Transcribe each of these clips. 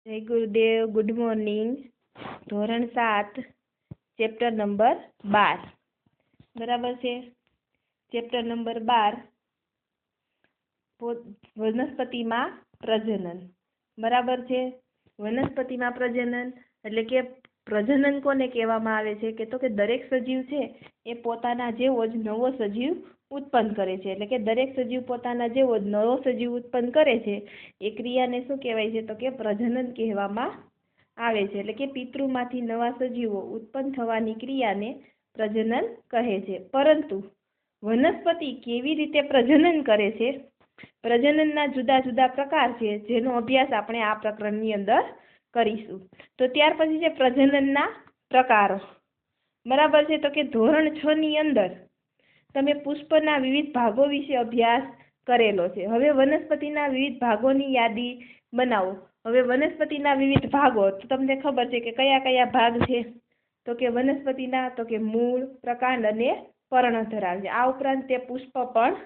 જય ગુરુદેવ. Good morning. ધોરણ 7 chapter number 12 બરાબર છે. ચેપ્ટર નંબર 12 વનસ્પતિમાં પ્રજનન બરાબર છે. વનસ્પતિમાં પ્રજનન એટલે કે પ્રજનન કોને કહેવામાં આવે છે કે તો કે દરેક સજીવ છે એ પોતાના જેવો જ નવો સજીવ ઉત્પન્ન કરે છે. એટલે કે દરેક સજીવ પોતાના જેવો જ નવો સજીવ ઉત્પન્ન કરે છે એ ક્રિયાને શું કહેવાય છે તો કે પ્રજનન કહેવામાં આવે છે. એટલે કે પિતૃમાંથી નવા સજીવો ઉત્પન્ન થવાની ક્રિયાને પ્રજનન કહે છે. પરંતુ વનસ્પતિ કેવી રીતે પ્રજનન કરે છે, પ્રજનનના જુદા જુદા પ્રકાર છે જેનો અભ્યાસ આપણે આ પ્રકરણની અંદર કરીશું. તો ત્યાર પછી છે પ્રજનનના પ્રકારો બરાબર છે. તો કે ધોરણ 6 ની અંદર તમે પુષ્પના વિવિધ ભાગો વિશે અભ્યાસ કરેલો છે. હવે વનસ્પતિના વિવિધ ભાગોની યાદી બનાવો. હવે વનસ્પતિના વિવિધ ભાગો તો તમને ખબર છે કે કયા કયા ભાગ છે તો કે વનસ્પતિના તો કે મૂળ, પ્રકાંડ અને પર્ણ ધરાવે છે. આ ઉપરાંત તે પુષ્પ પણ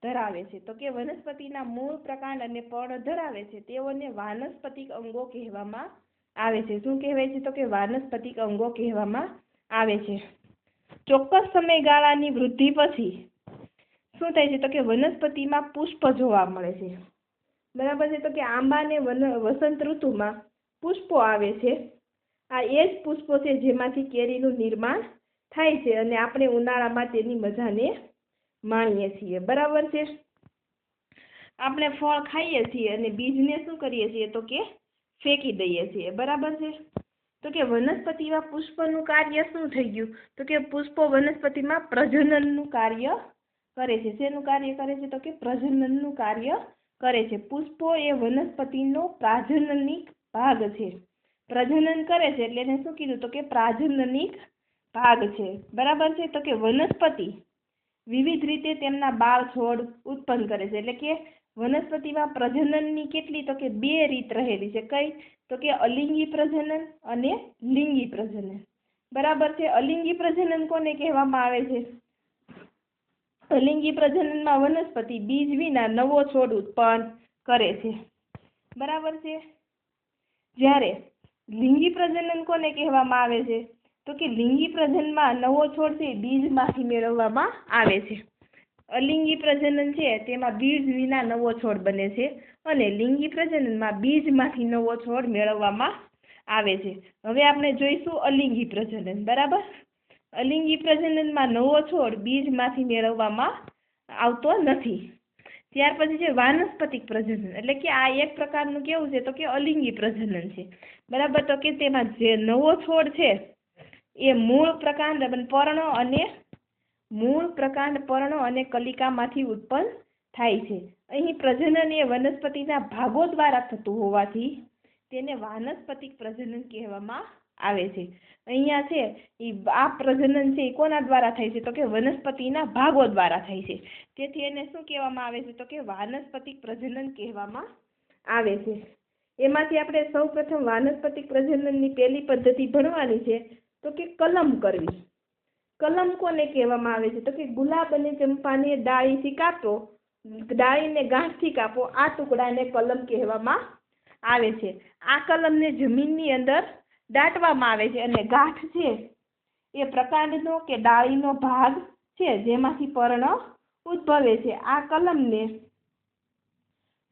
ધરાવે છે. તો કે વનસ્પતિના મૂળ, પ્રકાંડ અને પર્ણ ધરાવે છે તેઓને વાનસ્પતિક અંગો કહેવામાં આવે છે. શું કહેવાય છે તો કે વાનસ્પતિક અંગો કહેવામાં આવે છે. ચોક્કસ સમયગાળાની વૃદ્ધિ પછી શું થાય છે તો કે વનસ્પતિમાં પુષ્પ જોવા મળે છે બરાબર છે. તો કે આંબાને વસંત ઋતુમાં પુષ્પો આવે છે. આ એ જ પુષ્પો છે જેમાંથી કેરીનું નિર્માણ થાય છે અને આપણે ઉનાળામાં તેની મજાને માણીએ છીએ બરાબર છે. આપણે ફળ ખાઈએ છીએ અને બીજને શું કરીએ છીએ તો કે ફેંકી દઈએ છીએ બરાબર છે. તો કે વનસ્પતિમાં પુષ્પનું કાર્ય શું થઈ ગયું તો કે પુષ્પો વનસ્પતિમાં પ્રજનનનું કાર્ય કરે છે. શેનું કાર્ય કરે છે તો કે પ્રજનનનું કાર્ય કરે છે. પુષ્પો એ વનસ્પતિનો પ્રાજનનિક ભાગ છે. પ્રજનન કરે છે એટલે એને શું કીધું તો કે પ્રાજનનિક ભાગ છે બરાબર છે. તો કે વનસ્પતિ વિવિધ રીતે તેમના બાળ છોડ ઉત્પન્ન કરે છે. એટલે કે વનસ્પતિમાં પ્રજનનની કેટલી તો કે 2 રીત રહેલી છે. કઈ તો કે અલિંગી પ્રજનન અને લિંગી પ્રજનન બરાબર છે. અલિંગી પ્રજનન કોને કહેવામાં આવે છે? અલિંગી પ્રજનનમાં વનસ્પતિ બીજ વિના નવો છોડ ઉત્પન્ન કરે છે બરાબર છે. જ્યારે લિંગી પ્રજનન કોને કહેવામાં આવે છે તો કે લિંગી પ્રજનનમાં નવો છોડ છે બીજમાંથી મેળવવામાં આવે છે. અલિંગી પ્રજનન છે તેમાં બીજ વિના નવો છોડ બને છે અને લિંગી પ્રજનનમાં બીજમાંથી નવો છોડ મેળવવામાં આવે છે. હવે આપણે જોઈશું અલિંગી પ્રજનન બરાબર. અલિંગી પ્રજનનમાં નવો છોડ બીજમાંથી મેળવવામાં આવતો નથી. ત્યાર પછી છે વાનસ્પતિક પ્રજનન. એટલે કે આ એક પ્રકારનું કેવું છે તો કે અલિંગી પ્રજનન છે બરાબર. તો કે તેમાં જે નવો છોડ છે એ મૂળ, પ્રકાંડ પર્ણ અને કલિકામાંથી ઉત્પન્ન થાય છે. અહીં પ્રજનન એ વનસ્પતિના ભાગો દ્વારા થતું હોવાથી તેને વાનસ્પતિક પ્રજનન કહેવામાં આવે છે. અહીંયા છે આ પ્રજનન છે એ કોના દ્વારા થાય છે તો કે વનસ્પતિના ભાગો દ્વારા થાય છે. તેથી એને શું કહેવામાં આવે છે તો કે વાનસ્પતિક પ્રજનન કહેવામાં આવે છે. એમાંથી આપણે સૌપ્રથમ વાનસ્પતિક પ્રજનનની પહેલી પદ્ધતિ ભણવાની છે તો કે કલમ કરવી. કલમ કોને કહેવામાં આવે છે તો કે ગુલાબ અને ચંપાને ડાળીથી કાપો, ડાળીને ગાંઠથી કાપો, આ ટુકડાને કલમ કહેવામાં આવે છે. આ કલમને જમીનની અંદર દાટવામાં આવે છે અને ગાંઠ છે એ પ્રકાંડનો કે ડાળીનો ભાગ છે જેમાંથી પર્ણ ઉદ્ભવે છે. આ કલમને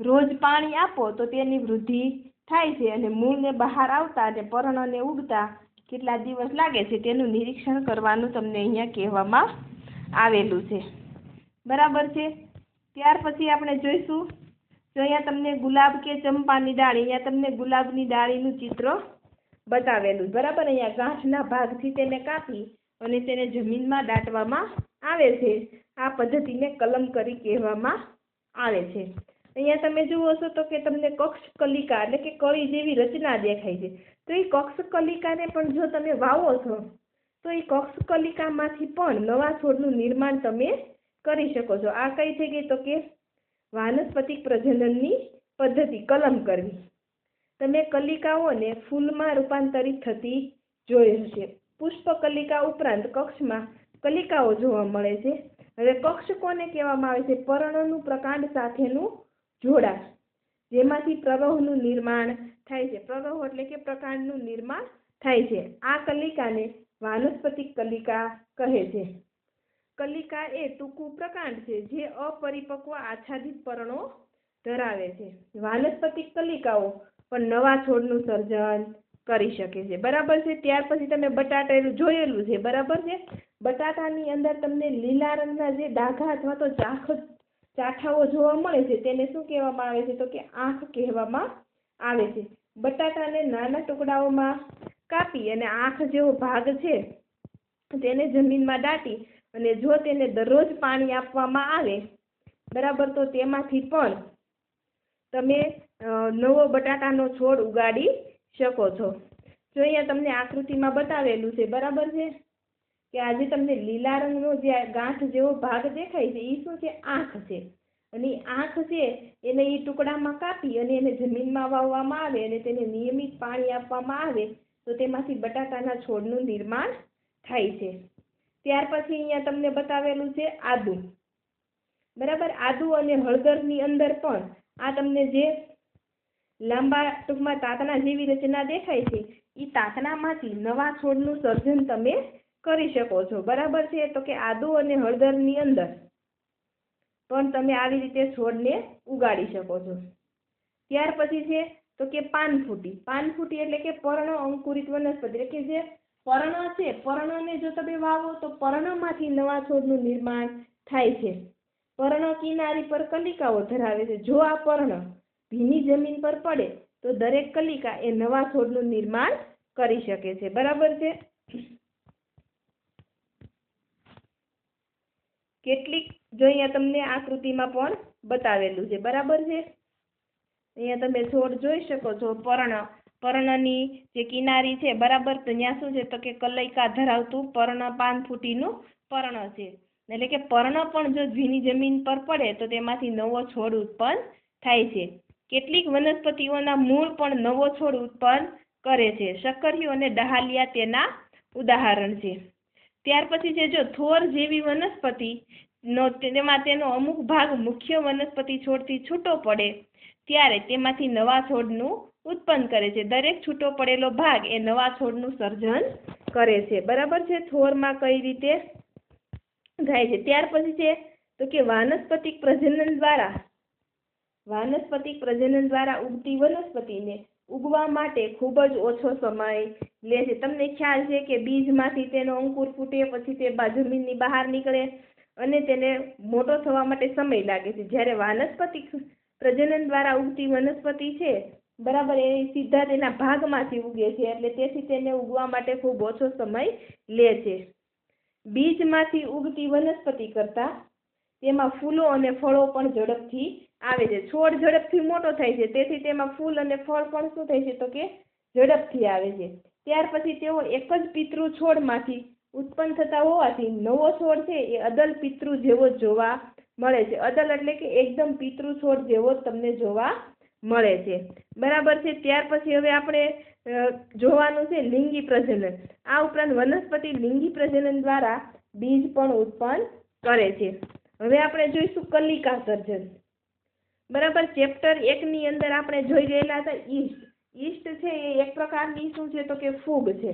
રોજ પાણી આપો તો તેની વૃદ્ધિ થાય છે અને મૂળને બહાર આવતા અને પર્ણને ઉગતા કેટલા દિવસ લાગે છે તેનું નિરીક્ષણ કરવાનું તમને અહીંયા કહેવામાં આવેલું છે બરાબર છે. ત્યાર પછી આપણે જોઈશું તો અહીંયા તમને ગુલાબ કે ચંપાની ડાળી, અહીંયા તમને ગુલાબની ડાળીનું ચિત્ર બતાવેલું બરાબર. અહીંયા ગાંઠના ભાગથી તેને કાપી અને તેને જમીનમાં દાટવામાં આવે છે. આ પદ્ધતિને કલમ કરી કહેવામાં આવે છે. અહીંયા તમે જુઓ છો તો કે તમને કક્ષ કલિકા એટલે કે કળી જેવી રચના દેખાય છે. તો એ કક્ષ કલિકાને પણ જો તમે વાવો છો તો એ કક્ષ કલિકામાંથી પણ નવા છોડનું નિર્માણ તમે કરી શકો છો. આ કઈ થઈ ગઈ તો કે વાનસ્પતિક પ્રજનનની પદ્ધતિ કલમ કરવી. તમે કલિકાઓને ફૂલમાં રૂપાંતરિત થતી જોઈ હશે. પુષ્પ કલિકા ઉપરાંત કક્ષમાં કલિકાઓ જોવા મળે છે. હવે કક્ષ કોને કહેવામાં આવે છે? પર્ણનું પ્રકાંડ સાથેનું જોડાણ. જેમાંથી પ્રવાહનું નિર્માણ થાય છે। પ્રવાહ એટલે કે પ્રકાંડનું નિર્માણ થાય છે। આ કલિકાને વાનસ્પતિક કલિકા કહે છે। કલિકા એ ટૂંકું પ્રકાંડ છે જે અપરિપક્વ આચ્છાદિત પર્ણો ધરાવે છે। વાનસ્પતિક કલિકાઓ પણ નવા છોડનું સર્જન કરી શકે છે। બરાબર છે। ત્યાર પછી તમે બટાટા જોયેલું છે। બરાબર છે। બટાટાની અંદર તમને લીલા રંગના જે ડાઘા અથવા તો ચાઠાઓ જોવા મળે છે તેને શું કહેવામાં આવે છે? તો કે આંખ કહેવામાં આવે છે। બટાટાને નાના ટુકડાઓમાં કાપી અને આંખ જેવો ભાગ છે તેને જમીનમાં દાટી અને જો તેને દરરોજ પાણી આપવામાં આવે, બરાબર, તો તેમાંથી પણ તમે નવો બટાટાનો છોડ ઉગાડી શકો છો। જો અહીંયા તમને આકૃતિમાં બતાવેલું છે। બરાબર છે કે આજે તમને લીલા રંગનો જે ગાંઠ જેવો ભાગ દેખાય છે એ શું છે? આંખ છે। અને આંખ છે એને એ ટુકડામાં કાપી અને એને જમીનમાં વાવવામાં આવે અને તેને નિયમિત પાણી આપવામાં આવે તો તેમાંથી બટાટાના છોડનું નિર્માણ થાય છે। ત્યાર પછી અહીંયા તમને બતાવેલું છે આદુ। બરાબર, આદુ અને હળદરની અંદર પણ આ તમને જે લાંબા ટૂંકમાં તાતણા જેવી રચના દેખાય છે એ તાતણામાંથી નવા છોડનું સર્જન તમે કરી શકો છો। બરાબર છે। તો કે આદુ અને હળદરની અંદર પણ તમે આવી રીતે છોડને ઉગાડી શકો છો। ત્યાર પછી છે તો કે પાનફૂટી। પાનફૂટી એટલે કે પર્ણ અંકુરિત વનસ્પતિ, એટલે કે જે પર્ણ છે, પર્ણને જો તમે વાવો તો પર્ણમાંથી નવા છોડનું નિર્માણ થાય છે। પર્ણ કિનારી પર કલિકાઓ ધરાવે છે। જો આ પર્ણ ભીની જમીન પર પડે તો દરેક કલિકા એ નવા છોડનું નિર્માણ કરી શકે છે। બરાબર છે। કેટલીક જો અહીંયા તમને આકૃતિમાં પણ બતાવેલું છે। બરાબર છે। અહીંયા તમે છોડ જોઈ શકો છો। પર્ણની જે કિનારી છે, બરાબર, તો ત્યાં શું છે? તો કે કલિકા ધરાવતું પર્ણ પાનફૂટીનું પર્ણ છે। એટલે કે પર્ણ પણ જો ભીની જમીન પર પડે તો તેમાંથી નવો છોડ ઉત્પન્ન થાય છે। કેટલીક વનસ્પતિઓના મૂળ પણ નવો છોડ ઉત્પન્ન કરે છે। શક્કરિયું અને ડહાલિયા તેના ઉદાહરણ છે। ત્યાર પછી છે જો થોર જેવી વનસ્પતિ તેમાં તેનો અમુક ભાગ મુખ્ય વનસ્પતિ છોડથી છૂટો પડે ત્યારે તેમાંથી નવા છોડનું ઉત્પન્ન કરે છે। દરેક છૂટો પડેલો ભાગ એ નવા છોડનું સર્જન કરે છે। બરાબર છે। થોરમાં કઈ રીતે થાય છે? ત્યાર પછી છે તો કે વાનસ્પતિક પ્રજનન દ્વારા ઉગતી વનસ્પતિને ઉગવા માટે ખૂબ જ ઓછો સમય લે છે। તમને ખ્યાલ છે કે બીજમાંથી તેનો અંકુર ફૂટે, પછી તે જમીનની બહાર નીકળે અને તેને મોટો થવા માટે સમય લાગે છે। જ્યારે વાનસ્પતિક પ્રજનન દ્વારા ઉગતી વનસ્પતિ છે, બરાબર, એ સીધા તેના ભાગમાંથી ઉગે છે એટલે તેથી તેને ઉગવા માટે ખૂબ ઓછો સમય લે છે। બીજમાંથી ઉગતી વનસ્પતિ કરતાં તેમાં ફૂલો અને ફળો પણ ઝડપથી આવે છે। છોડ ઝડપથી મોટો થાય છે તેથી તેમાં ફૂલ અને ફળ પણ શું થાય છે? તો કે ઝડપથી આવે છે। ત્યાર પછી તેઓ એક જ પિતૃ છોડમાંથી ઉત્પન્ન થતા હોવાથી નવો છોડ છે એ અદલ પિતૃ જેવો જ જોવા મળે છે। અદલ એટલે કે એકદમ પિતૃ છોડ જેવો જ તમને જોવા મળે છે। બરાબર છે। ત્યાર પછી હવે આપણે જોવાનું છે લિંગી પ્રજનન। આ ઉપરાંત વનસ્પતિ લિંગી પ્રજનન દ્વારા બીજ પણ ઉત્પન્ન કરે છે। હવે આપણે જોઈશું કલિકા સર્જન। બરાબર, ચેપ્ટર 1 ની અંદર આપણે જોઈ ગયેલા હતા ઈસ્ટ। ઈસ્ટ છે એ એક પ્રકારની શું છે? તો કે ફૂગ છે।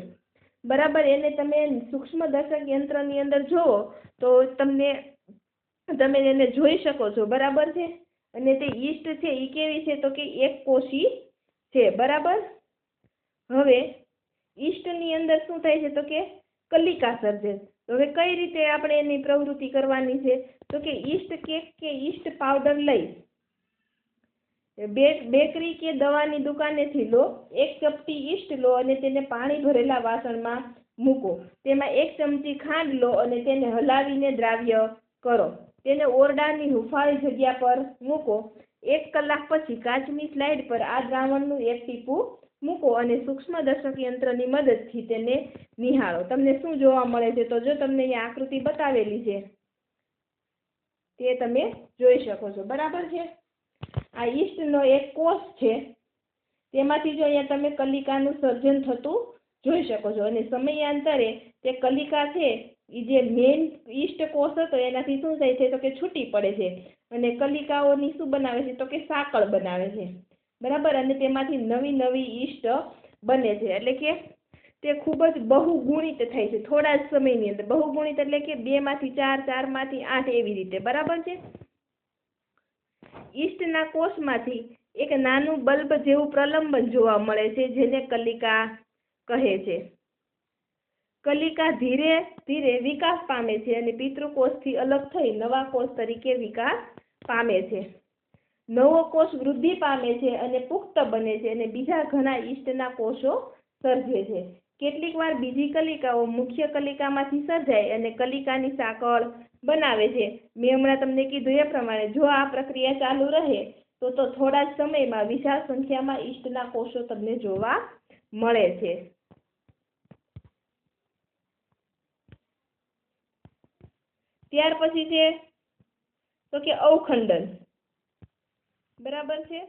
બરાબર, એને તમે સૂક્ષ્મદર્શક યંત્રની અંદર જુઓ તો તમે એને જોઈ શકો છો। બરાબર છે। અને તે ઈસ્ટ છે એ કેવી છે? તો કે એક કોષી છે। બરાબર, હવે ઈસ્ટની અંદર શું થાય છે? તો કે કલિકા સર્જન। હવે કઈ રીતે આપણે એની પ્રવૃત્તિ કરવાની છે? તો કે ઈસ્ટ કેક કે ઈસ્ટ પાવડર લઈ બેકરી કે દવાની દુકાનેથી લો, એક ચપટી ઈસ્ટ લો અને તેને પાણી ભરેલા વાસણમાં મૂકો। તેમાં 1 ચમચી ખાંડ લો અને તેને હલાવીને દ્રાવ્ય કરો। તેને ઓરડાની હુંફાળી જગ્યા પર મૂકો। 1 કલાક પછી કાચની સ્લાઇડ પર આ દ્રાવણનું 1 ટીપું મૂકો અને સૂક્ષ્મદર્શક યંત્રની મદદથી તેને નિહાળો। તમને શું જોવા મળે છે? તો જો તમને અહીંયા આકૃતિ બતાવેલી છે તે તમે જોઈ શકો છો। બરાબર છે। આ ઈસ્ટનો એક કોષ છે, તેમાંથી જો અહીંયા તમે કલિકાનું સર્જન થતું જોઈ શકો છો અને સમયાંતરે તે કલિકા છે એ જે મેઇન ઈસ્ટ કોષ હતો એનાથી શું થાય છે? તો કે છૂટી પડે છે અને કલિકાઓની શું બનાવે છે? તો કે સાંકળ બનાવે છે। બરાબર, અને તેમાંથી નવી નવી ઈષ્ટ બને છે, એટલે કે તે ખૂબ જ બહુગુણિત થાય છે થોડા જ સમયની અંદર. બહુગુણિત એટલે કે 2 માંથી 4, 4 માંથી 8 એવી રીતે. બરાબર છે. ઈષ્ટના કોષમાંથી એક નાનું બલ્બ જેવું પ્રલંબન જોવા મળે છે, જેને કલિકા કહે છે. કલિકા ધીરે ધીરે વિકાસ પામે છે અને પિતૃકોષથી અલગ થઈ નવા કોષ તરીકે વિકાસ પામે છે. નવો કોષ વૃદ્ધિ પામે છે અને પુખ્ત બને છે અને બીજા ઘણા ઈષ્ટના કોષો સર્જે છે. કેટલીક વાર બીજી કલિકાઓ મુખ્ય કલિકામાંથી સર્જાય અને કલિકાની સાંકળ બનાવે છે. મેં હમણાં તમને કીધું એ પ્રમાણે જો આ પ્રક્રિયા ચાલુ રહે તો થોડા જ સમયમાં વિશાળ સંખ્યામાં ઈષ્ટના કોષો તમને જોવા મળે છે. ત્યાર પછી છે તો કે અવખંડન. બરાબર છે.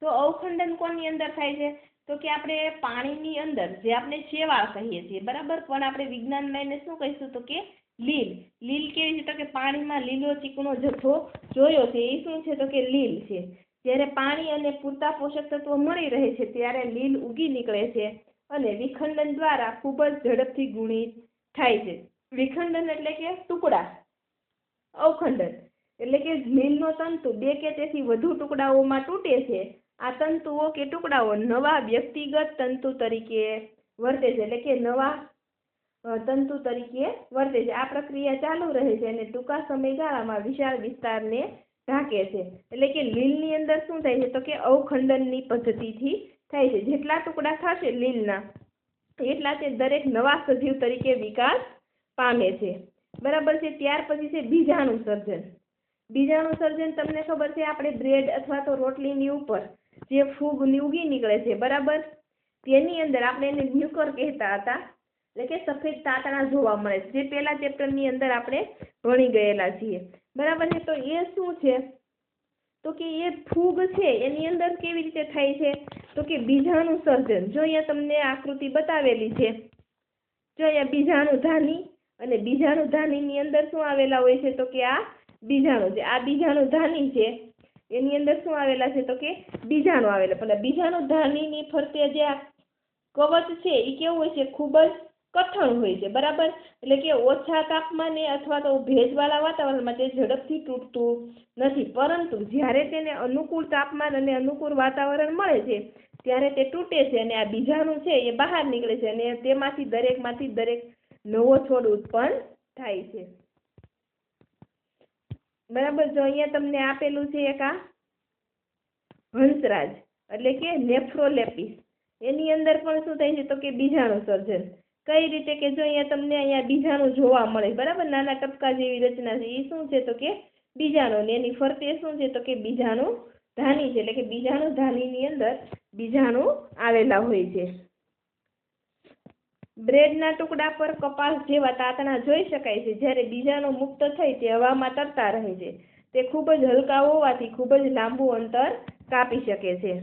તો અવખંડન કોની અંદર થાય છે? તો કે આપણે પાણીની અંદર જે આપણે શેવાળ કહીએ છીએ, બરાબર, પણ આપણે વિજ્ઞાનમાં એને શું કહીશું તો કે લીલ. લીલ કેવી છે? તો કે પાણીમાં લીલો ચીકણો જથ્થો જોયો છે એ શું છે? તો કે લીલ છે. જ્યારે પાણી અને પૂરતા પોષક તત્વો મળી રહે છે ત્યારે લીલ ઉગી નીકળે છે અને વિખંડન દ્વારા ખૂબ જ ઝડપથી ગુણિત થાય છે. વિખંડન એટલે કે ટુકડા. અવખંડન એટલે કે લીલનો તંતુ 2 કે તેથી વધુ ટુકડાઓમાં તૂટે છે. આ તંતુઓ કે ટુકડાઓ નવા વ્યક્તિગત તંતુ તરીકે વર્તે છે, એટલે કે નવા તંતુ તરીકે વર્તે છે. આ પ્રક્રિયા ચાલુ રહે છે અને ટૂંકા સમયગાળામાં વિશાળ વિસ્તારને ઢાંકે છે. એટલે કે લીલની અંદર શું થાય છે? તો કે અવખંડનની પદ્ધતિથી થાય છે. જેટલા ટુકડા થશે લીલના એટલા તે દરેક નવા સજીવ તરીકે વિકાસ પામે છે. બરાબર છે. ત્યાર પછી છે બીજાણુ સર્જન. બીજાણુ સર્જન તમને ખબર છે, આપણે બ્રેડ અથવા તો રોટલીની ઉપર જે ફૂગ ઉગી નીકળે છે, બરાબર, તેની અંદર આપણે એને ન્યુકર કહેતા હતા, એટલે કે સફેદ તાતણા જોવા મળે છે, જે પહેલા ચેપ્ટરની અંદર આપણે ભણી ગયેલા છીએ. બરાબર છે. તો એ શું છે? તો કે એ ફૂગ છે એની અંદર કેવી રીતે થાય છે? તો કે બીજાણુ સર્જન. જો અહીંયા તમને આકૃતિ બતાવેલી છે, જો અહીંયા બીજાણુ ધાની અને બીજાણુ ધાનીની અંદર શું આવેલા હોય છે? તો કે આ બીજાણુ છે. આ બીજાણુ ધાની છે એની અંદર શું આવેલા છે? તો કે બીજાણુ આવેલા. પણ બીજાણુ ધાનીની ફરતે જે આ કવચ છે એ કેવું હોય છે? ખૂબ જ કઠણ હોય છે. બરાબર, એટલે કે ઓછા તાપમાને અથવા તો ભેજવાળા વાતાવરણમાં તે ઝડપથી તૂટતું નથી, પરંતુ જ્યારે તેને અનુકૂળ તાપમાન અને અનુકૂળ વાતાવરણ મળે છે ત્યારે તે તૂટે છે અને આ બીજાણુ છે એ બહાર નીકળે છે અને તેમાંથી દરેક નવો છોડ ઉત્પન્ન થાય છે. બરાબર. જો અહીંયા તમને આપેલું છે એક આ હંસરાજ એટલે કે નેફ્રોલેપિસ. એની અંદર પણ શું થાય છે? તો કે બીજાણુ સર્જન. કઈ રીતે? કે જો અહીંયા બીજાણુ જોવા મળે, બરાબર, નાના ટપકા જેવી રચના છે, એ શું છે? તો કે બીજાણુ. ને એની ફરતે શું છે? તો કે બીજાણુ ધાની છે, એટલે કે બીજાણુ ધાનીની અંદર બીજાણુ આવેલા હોય છે. બ્રેડના ટુકડા પર કપાસ જેવા તાતણા જોઈ શકાય છે. જ્યારે બીજાણુ મુક્ત થઈ તે હવામાં તરતા રહે છે. તે ખૂબ જ હલકા હોવાથી ખૂબ જ લાંબુ અંતર કાપી શકે છે.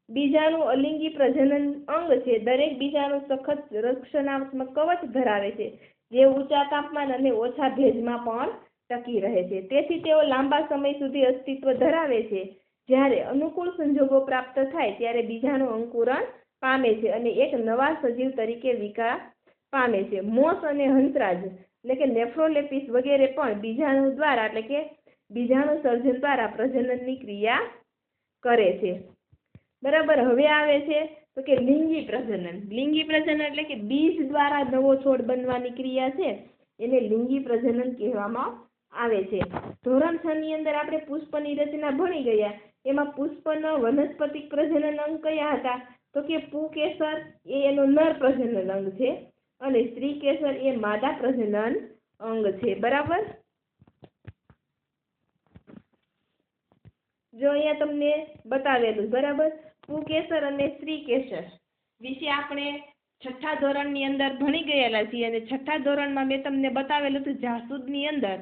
બીજાણુ અલિંગી પ્રજનન અંગ છે. દરેક બીજાણુ સખત રક્ષણાત્મક કવચ ધરાવે છે, જે ઊંચા તાપમાન અને ઓછા ભેજમાં પણ ટકી રહે છે. તેથી તેઓ લાંબા સમય સુધી અસ્તિત્વ ધરાવે છે. જ્યારે અનુકૂળ સંજોગો પ્રાપ્ત થાય ત્યારે બીજાણુ અંકુરણ પામે છે અને એક નવા સજીવ તરીકે વિકાસ પામે છે. મોસ અને હંસરાજ એટલે કે નેફ્રોલેપિસ વગેરે પણ બીજાણુ દ્વારા એટલે કે બીજાણુ સર્જન દ્વારા પ્રજનનની ક્રિયા કરે છે. બરાબર. હવે આવે છે તો કે લિંગી પ્રજનન. લિંગી પ્રજનન એટલે કે બીજ દ્વારા નવો છોડ બનવાની ક્રિયા છે એને લિંગી પ્રજનન કહેવામાં આવે છે. ધોરણ 6 ની અંદર આપણે પુષ્પની રચના ભણી ગયા. એમાં પુષ્પનો વનસ્પતિક પ્રજનન અંગ કયા હતા? તો કે પુંકેસર એ એનો નર પ્રજનન અંગ છે અને સ્ત્રીકેસર એ માદા પ્રજનન અંગ છે. બરાબર. જો અહીંયા તમને બતાવેલું, બરાબર, પુંકેસર અને સ્ત્રીકેસર વિશે આપણે 6થા ધોરણની અંદર ભણી ગયેલા છીએ અને 6થા ધોરણમાં મેં તમને બતાવેલું હતું જાસૂદની અંદર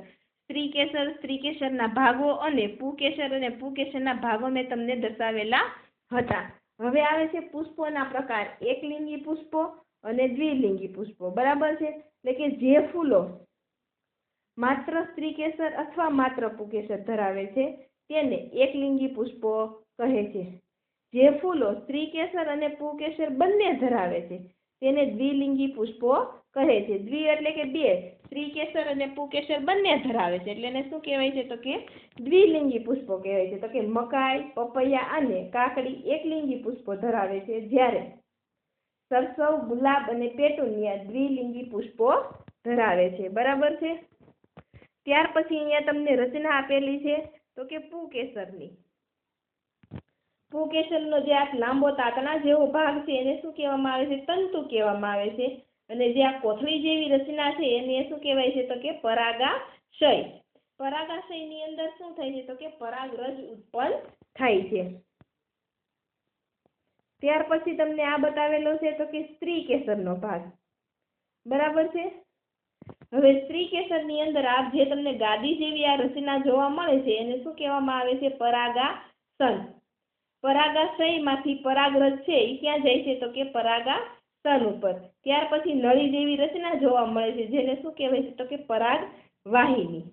સ્ત્રીકેસરના ભાગો અને પુંકેસરના ભાગો મેં તમને દર્શાવેલા હતા. હવે આવે છે પુષ્પોના પ્રકાર. એકલિંગી પુષ્પો અને દ્વિલિંગી પુષ્પો. બરાબર છે. એટલે કે જે ફૂલો માત્ર સ્ત્રીકેસર અથવા માત્ર પુંકેસર ધરાવે છે તેને એકલિંગી પુષ્પો કહે છે. જે ફૂલો સ્ત્રીકેસર અને પુંકેસર બંને ધરાવે છે તેને દ્વિલિંગી પુષ્પો કહે છે. દ્વિ એટલે કે બે, સ્ત્રીકેસર અને પુંકેસર બંને ધરાવે છે એટલે એને શું કહેવાય છે? તો કે દ્વિલિંગી પુષ્પો કહેવાય છે. તો કે મકાઈ, પપૈયા અને કાકડી એકલિંગી પુષ્પો ધરાવે છે, જ્યારે સરસવ, ગુલાબ અને પેટુનિયા દ્વિલિંગી પુષ્પો ધરાવે છે. બરાબર છે. ત્યાર પછી અહીંયા તમને રચના આપેલી છે તો કે પુંકેસરની. પુંકેસરનો જે આ લાંબો તાતણા જેવો ભાગ છે એને શું કહેવામાં આવે છે? તંતુ કહેવામાં આવે છે. અને જે આ કોથળી જેવી રચના છે એને શું કહેવાય છે? તો કે પરાગાશય. પરાગાશયની અંદર શું થાય છે? તો કે પરાગરજ ઉત્પન્ન થાય છે. ત્યાર પછી તમને આ બતાવેલો છે તો કે સ્ત્રીકેસરનો ભાગ. બરાબર છે. હવે સ્ત્રીકેસરની અંદર આ જે તમને ગાદી જેવી આ રચના જોવા મળે છે એને શું કહેવામાં આવે છે? પરાગાસન. પરાગાશયમાંથી પરાગરજ છે એ ક્યાં જાય છે? તો કે પરાગાસન ઉપર. ત્યાર પછી નળી જેવી રચના જોવા મળે છે જેને શું કહેવાય છે? તો કે પરાગવાહિની.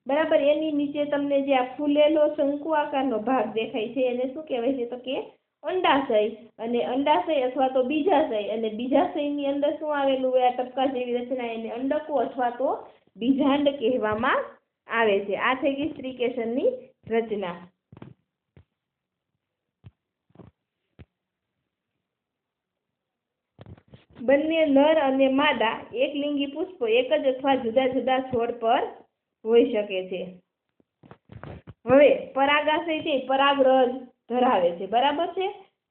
બરાબર. એની નીચે તમને જે આ ફૂલેલો શંકુ આકારનો ભાગ દેખાય છે એને શું કહેવાય છે? તો કે અંડાશય. અને અંડાશય અથવા તો બીજાશય. અને બીજાશયની અંદર શું આવેલું હોય? આ ટપકા જેવી રચના, એને અંડકો અથવા તો બીજાંડ કહેવામાં આવે છે. આ થઈ ગઈ સ્ત્રીકેસરની રચના. બંને નર અને માદા એકલિંગી પુષ્પો એક જ અથવા જુદા જુદા છોડ પર હોઈ શકે છે. હવે પરાગાશય છે પરાગરજ ધરાવે છે. બરાબર છે.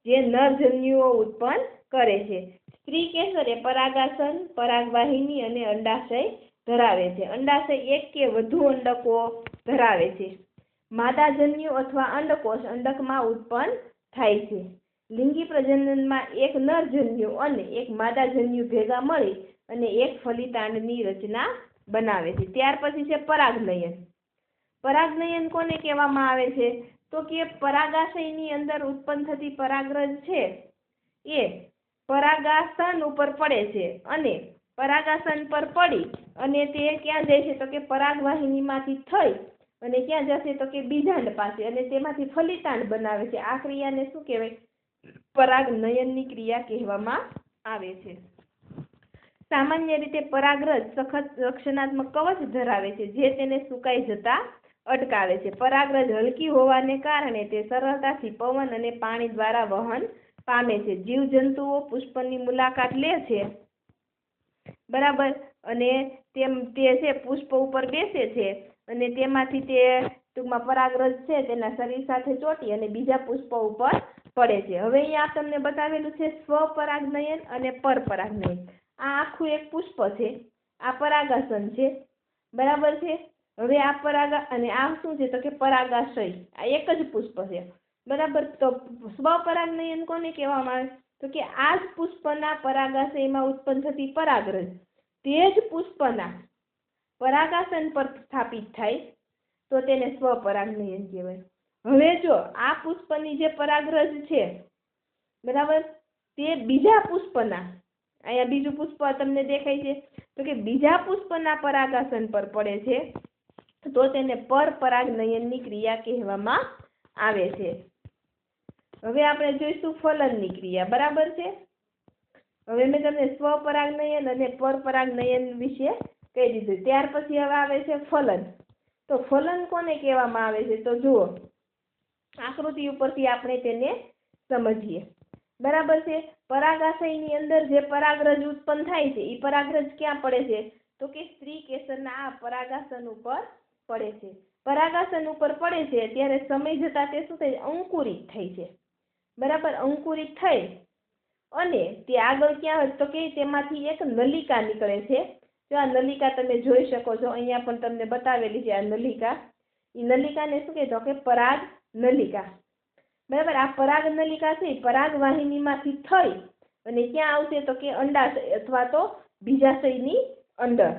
જે નરજન્યુઓ ઉત્પન્ન કરે છે. સ્ત્રીકેસર એ પરાગાસન, પરાગવાહિની અને અંડાશય ધરાવે છે. અંડાશય એક કે વધુ અંડકો ધરાવે છે. માદાજન્યુ અથવા અંડકોષ અંડકમાં ઉત્પન્ન થાય છે. લિંગી પ્રજનનમાં એક નરજન્યુ અને એક માદાજન્યુ ભેગા મળી અને એક ફલિતાંડની રચના બનાવે છે. ત્યાર પછી છે પરાગનયન. પરાગનયન કોને કહેવામાં આવે છે? તો કે પરાગાશયની અંદર ઉત્પન્ન થતી પરાગરજ છે એ પરાગાસન ઉપર પડે છે અને પરાગાસન પર પડી અને તે ક્યાં જાય છે? તો કે પરાગવાહિનીમાંથી થઈ અને ક્યાં જશે? તો કે બીજાંડ પાસે, અને તેમાંથી ફલિતાંડ બનાવે છે. આ ક્રિયાને શું કહેવાય? પરાગનયનની ક્રિયા કહેવામાં આવે છે. સામાન્ય રીતે પરાગરજ સખત રક્ષણાત્મક કવચ ધરાવે છે જે તેને સુકાઈ જતા અટકાવે છે. પરાગરજ હલકી હોવાને કારણે તે સરળતાથી પવન અને પાણી દ્વારા વહન પામે છે. જીવજંતુઓ પુષ્પની મુલાકાત લે છે. બરાબર. અને તે છે પુષ્પ ઉપર બેસે છે અને તેમાંથી તે ટૂંકમાં પરાગરજ છે તેના શરીર સાથે ચોંટી અને બીજા પુષ્પ ઉપર પડે છે. હવે અહીંયા તમને બતાવેલું છે સ્વપરાગનયન અને પરપરાગનયન. આ આખું એક પુષ્પ છે. આ પરાગાસન છે. બરાબર છે. હવે આ પરાગા અને આ શું છે? તો કે પરાગાશય. આ એક જ પુષ્પ છે. બરાબર. તો સ્વપરાગનયન કોને કહેવામાં આવે? તો કે આ જ પુષ્પના પરાગાશયમાં ઉત્પન્ન થતી પરાગરજ તે જ પુષ્પના પરાગાસન પર સ્થાપિત થાય તો તેને સ્વપરાગનયન કહેવાય. હવે જો આ પુષ્પની જે પરાગરજ છે, બરાબર, તે બીજા પુષ્પના, અહીંયા બીજું પુષ્પ તમને દેખાય છે, તો કે બીજા પુષ્પના પરાગાસન પર પડે છે તો તેને પરપરાગનયનની ક્રિયા કહેવામાં આવે છે. હવે આપણે જોઈશું ફલનની ક્રિયા. બરાબર છે. હવે મેં તમને સ્વપરાગનયન અને પરપરાગનયન વિશે કહી દીધું. ત્યાર પછી હવે આવે છે ફલન. તો ફલન કોને કહેવામાં આવે છે? તો જુઓ, આકૃતિ ઉપરથી આપણે તેને સમજીએ. બરાબર છે. પરાગાશયની અંદર જે પરાગરજ ઉત્પન્ન થાય છે એ પરાગરજ ક્યાં પડે છે? તો કે સ્ત્રીકેસરના આ પરાગાસન ઉપર પડે છે. પરાગાસન ઉપર પડે છે ત્યારે સમય જતા તે શું થાય? અંકુરિત થાય છે. બરાબર. અંકુરિત થઈ અને તે આગળ ક્યાં? તો કે તેમાંથી એક નલિકા નીકળે છે. જો આ નલિકા તમે જોઈ શકો છો, અહીંયા પણ તમને બતાવેલી છે આ નલિકા. એ નલિકાને શું કહે? તો કે પરાગ નલિકા. બરાબર. આ પરાગ નલિકા છે પરાગવાહિનીમાંથી થઈ અને ક્યાં આવશે? તો કે અંડાશય અથવા તો બીજાશયની અંદર.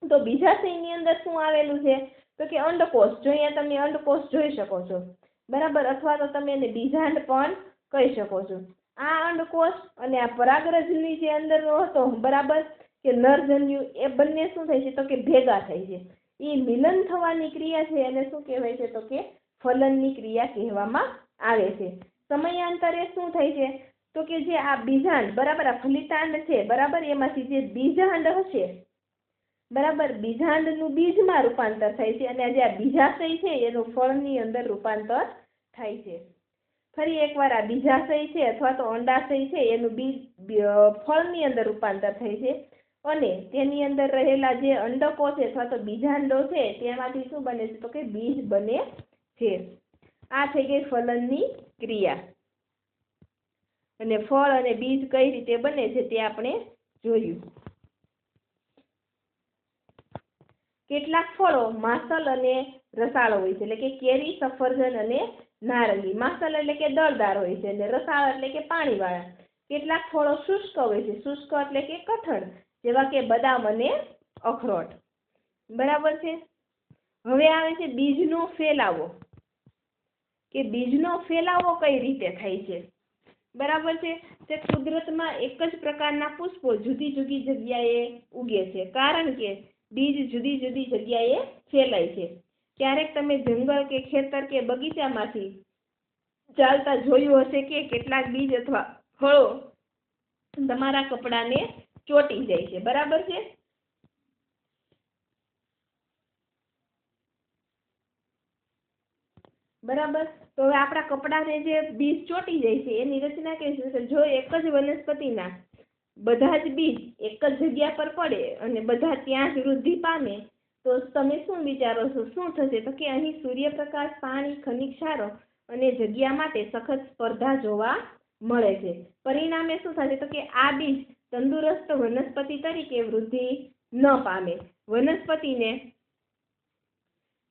તો બીજાશયની અંદર શું આવેલું છે? તો કે અંડકોષ. જો અહીંયા તમે અંડકોષ જોઈ શકો છો. બરાબર. અથવા તો તમે એને બીજાંડ પણ કહી શકો છો. આ અંડકોષ અને આ પરાગરજની જે અંદરનો હતો, બરાબર, કે નરજન્યુ, એ બંને શું થાય છે? તો કે ભેગા થાય છે. એ મિલન થવાની ક્રિયા છે એને શું કહેવાય છે? તો કે ફલનની ક્રિયા કહેવામાં આવે છે। સમયાંતરે શું થાય છે તો કે જે આ બીજાંડ બરાબર આ ફલિતાંડ છે બરાબર એમાંથી જે બીજાંડ હશે બરાબર બીજાંડનું બીજમાં રૂપાંતર થાય છે અને જે આ બીજાશય છે એનું ફળની અંદર રૂપાંતર થાય છે। ફરી એકવાર આ બીજાશય છે અથવા તો અંડાશય છે એનું ફળની અંદર રૂપાંતર થાય છે અને તેની અંદર રહેલા જે અંડકો છે અથવા તો બીજાંડો છે તેમાંથી શું બને છે તો કે બીજ બને છે। આ થઈ ગઈ ફલનની ક્રિયા અને ફળ અને બીજ કઈ રીતે બને છે તે આપણે જોયું। કેટલાક ફળો માસલ અને રસાળ હોય છે એટલે કે કેરી, સફરજન અને નારંગી। માસલ એટલે કે દળદાર હોય છે અને રસાળ એટલે કે પાણીવાળા। કેટલાક ફળો શુષ્ક હોય છે, શુષ્ક એટલે કે કઠણ જેવા કે બદામ અને અખરોટ બરાબર છે। હવે આવે છે બીજનો ફેલાવો કે બીજનો ફેલાવો કઈ રીતે થાય છે બરાબર છે। તે કુદરતમાં એક જ પ્રકારના પુષ્પો જુદી જુદી જગ્યાએ ઉગે છે કારણ કે બીજ જુદી જુદી જગ્યાએ ફેલાય છે। ક્યારેક તમે જંગલ કે ખેતર કે બગીચામાંથી ચાલતા જોયું હશે કે કેટલાક બીજ અથવા ફળો તમારા કપડાને ચોંટી જાય છે બરાબર છે। બરાબર તો હવે આપણા કપડાને જે બીજ ચોંટી જાય છે એની રચના કેવી છે જો એક જ વનસ્પતિના બધા જ બીજ એક જ જગ્યા પર પડે અને બધા ત્યાં જ વૃદ્ધિ પામે તો તમે શું વિચારો છો શું થશે તો કે અહીં સૂર્યપ્રકાશ, પાણી, ખનિજ ક્ષારો અને જગ્યા માટે સખત સ્પર્ધા જોવા મળે છે। પરિણામે શું થશે તો કે આ બીજ તંદુરસ્ત વનસ્પતિ તરીકે વૃદ્ધિ ન પામે। વનસ્પતિને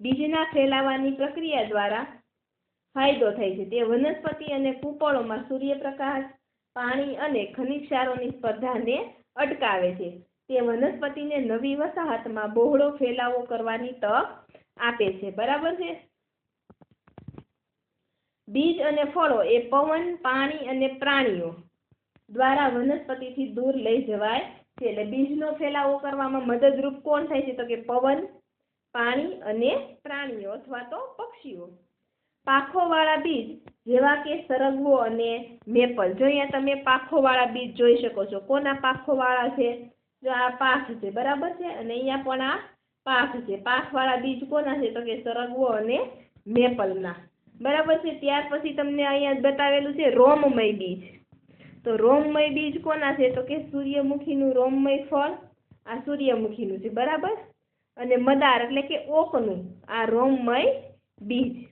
બીજના ફેલાવાની પ્રક્રિયા દ્વારા ફાયદો થાય છે। તે વનસ્પતિ અને કૂપળોમાં સૂર્યપ્રકાશ, પાણી અને ખનિજ ક્ષારોની સ્પર્ધાને અટકાવે છે। તે વનસ્પતિને નવી વસાહતમાં બહોળો ફેલાવો કરવાની તક આપે છે બરાબર છે। બીજ અને ફળો એ પવન, પાણી અને પ્રાણીઓ દ્વારા વનસ્પતિથી દૂર લઈ જવાય છે। એટલે બીજનો ફેલાવો કરવામાં મદદરૂપ કોણ થાય છે તો કે પવન, પાણી અને પ્રાણીઓ અથવા તો પક્ષીઓ। પાંખોવાળા બીજ જેવા કે સરગવો અને મેપલ। જો અહીંયા તમે પાંખોવાળા બીજ જોઈ શકો છો। કોના પાંખોવાળા છે જો આ પાંખ છે બરાબર છે અને અહીંયા પણ આ પાંખ છે। પાંખવાળા બીજ કોના છે તો કે સરગવો અને મેપલના બરાબર છે। ત્યાર પછી તમને અહીંયા બતાવેલું છે રોમમય બીજ। તો રોમમય બીજ કોના છે તો કે સૂર્યમુખીનું રોમમય ફળ આ સૂર્યમુખીનું છે બરાબર અને મદાર એટલે કે ઓકનું આ રોમમય બીજ।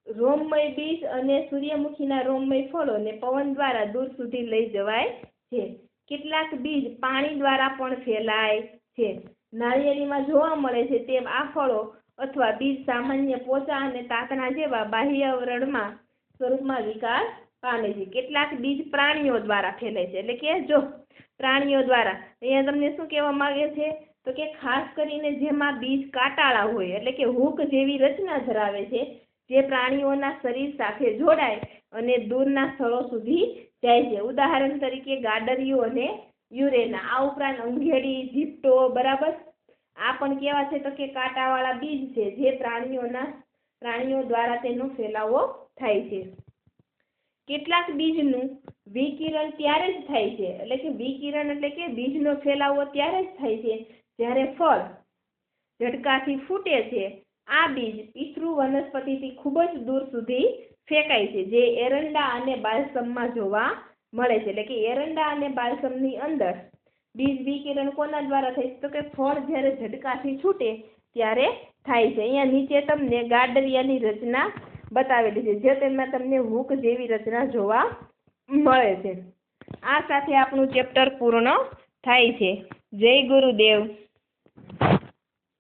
રોમમય બીજ અને સૂર્યમુખીના રોમમય ફળોને પવન દ્વારા દૂર સુધી લઈ જવાય છે। કેટલાક બીજ પાણી દ્વારા પણ ફેલાય છે। નાળિયેરીમાં જોવા મળે છે તેમ આ ફળો અથવા બીજ સામાન્ય પોચા અને તાતણા જેવા બાહ્યાવરણમાં સ્વરૂપમાં વિકાસ પામે છે। કેટલાક બીજ પ્રાણીઓ દ્વારા ફેલાય છે એટલે કે જો પ્રાણીઓ દ્વારા અહીંયા તમને શું કહેવા માંગે છે તો કે ખાસ કરીને જેમાં બીજ કાંટાળા હોય એટલે કે હૂક જેવી રચના ધરાવે છે જે પ્રાણીઓના શરીર સાથે જોડાય અને દૂરના સ્થળો સુધી જાય છે। ઉદાહરણ તરીકે ગાડરિયું અને યુરેના। આ ઉપરાંત અંઘેડી, જીપ્ટો બરાબર આ પણ કેવા છે તો કે કાંટાવાળા બીજ છે જે પ્રાણીઓ દ્વારા તેનો ફેલાવો થાય છે। કેટલાક બીજનું વિકિરણ ત્યારે જ થાય છે એટલે કે વિકિરણ એટલે કે બીજનો ફેલાવો ત્યારે જ થાય છે જ્યારે ફળ ઝટકાથી ફૂટે છે। આ બીજ પિતૃ વનસ્પતિથી ખૂબ જ દૂર સુધી ફેંકાય છે જે એરંડા અને બાલ્સમમાં જોવા મળે છે। એટલે કે એરંડા અને બાલ્સમની અંદર બીજ વિકિરણ કોના દ્વારા થાય છે તો કે ફળ જ્યારે ઝટકાથી છૂટે ત્યારે થાય છે। અહીંયા નીચે તમને ગાડરિયાની રચના બતાવેલી છે જે તેમાં તમને હૂક જેવી રચના જોવા મળે છે। આ સાથે આપણું ચેપ્ટર પૂર્ણ થાય છે। જય ગુરુદેવ।